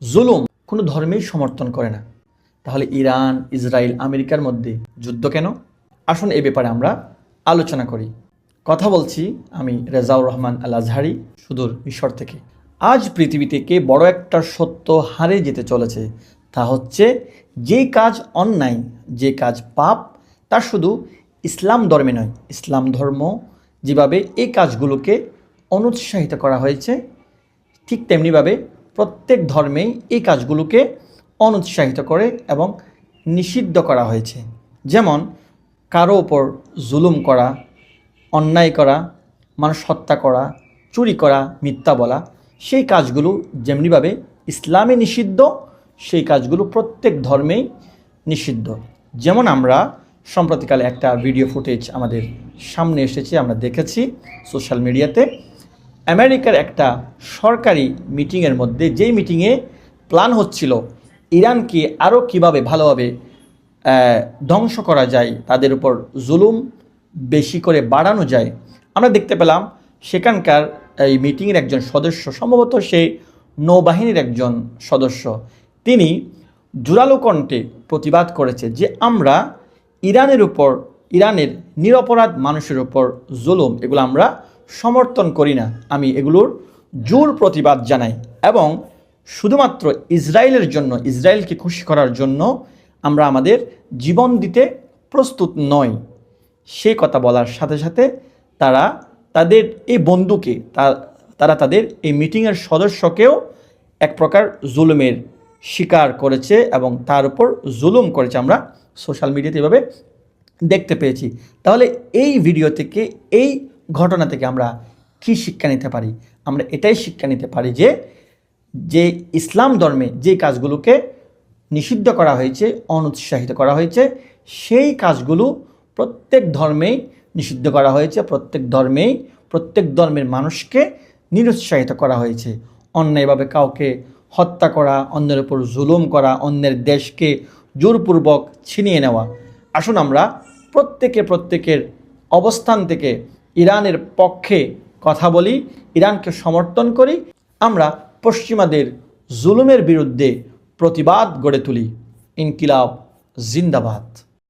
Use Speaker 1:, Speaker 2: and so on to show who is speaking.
Speaker 1: জুলুম কোনো ধর্মেই সমর্থন করে না। তাহলে ইরান, ইসরায়েল, আমেরিকার মধ্যে যুদ্ধ কেন? আসুন এই ব্যাপারে আমরা আলোচনা করি। কথা বলছি আমি রেজাউর রহমান আল আজহারি, সুদূর মিশর থেকে। আজ পৃথিবী থেকে বড় একটা সত্য হারে যেতে চলেছে, তা হচ্ছে যে কাজ অন্যায়, যে কাজ পাপ, তা শুধু ইসলাম ধর্মে নয়, ইসলাম ধর্ম যেভাবে এই কাজগুলোকে অনুৎসাহিত করা হয়েছে, ঠিক তেমনিভাবে প্রত্যেক ধর্মেই এই কাজগুলোকে অনুৎসাহিত করে এবং নিষিদ্ধ করা হয়েছে। যেমন কারো ওপর জুলুম করা, অন্যায় করা, মানুষ হত্যা করা, চুরি করা, মিথ্যা বলা, সেই কাজগুলো যেমনিভাবে ইসলামে নিষিদ্ধ, সেই কাজগুলো প্রত্যেক ধর্মেই নিষিদ্ধ। যেমন আমরা সম্প্রতিকালে একটা ভিডিও ফুটেজ আমাদের সামনে এসেছে, আমরা দেখেছি সোশ্যাল মিডিয়াতে। আমেরিকার একটা সরকারি মিটিংয়ের মধ্যে, যেই মিটিংয়ে প্ল্যান হচ্ছিল ইরানকে আরও কীভাবে ভালোভাবে ধ্বংস করা যায়, তাদের উপর জুলুম বেশি করে বাড়ানো যায়, আমরা দেখতে পেলাম সেখানকার এই মিটিংয়ের একজন সদস্য, সম্ভবত সে নৌবাহিনীর একজন সদস্য, তিনি জোরালো কণ্ঠে প্রতিবাদ করেছে যে আমরা ইরানের নিরপরাধ মানুষের উপর জুলুম, এগুলো আমরা সমর্থন করি না। আমি এগুলোর জোর প্রতিবাদ জানাই এবং শুধুমাত্র ইসরায়েলের জন্য, ইসরায়েলকে খুশি করার জন্য আমরা আমাদের জীবন দিতে প্রস্তুত নই। সেই কথা বলার সাথে সাথে তারা তাদের এই বন্ধুকে, তারা তাদের এই মিটিংয়ের সদস্যকেও এক প্রকার জুলুমের শিকার করেছে এবং তার উপর জুলুম করেছে। আমরা সোশ্যাল মিডিয়াতে এভাবে দেখতে পেয়েছি। তাহলে এই ভিডিও থেকে, এই ঘটনা থেকে আমরা কী শিক্ষা নিতে পারি? আমরা এটাই শিক্ষা নিতে পারি যে ইসলাম ধর্মে যে কাজগুলোকে নিষিদ্ধ করা হয়েছে, অনুৎসাহিত করা হয়েছে, সেই কাজগুলো প্রত্যেক ধর্মেই নিষিদ্ধ করা হয়েছে, প্রত্যেক ধর্মের মানুষকে নিরুৎসাহিত করা হয়েছে। অন্যায়ভাবে কাউকে হত্যা করা, অন্যের উপর জুলুম করা, অন্যের দেশকে জোরপূর্বক ছিনিয়ে নেওয়া। আসুন আমরা প্রত্যেকের অবস্থান থেকে ইরানের পক্ষে কথা বলি, ইরানকে সমর্থন করি, আমরা পশ্চিমাদের জুলুমের বিরুদ্ধে প্রতিবাদ গড়ে তুলি। ইনকিলাব জিন্দাবাদ।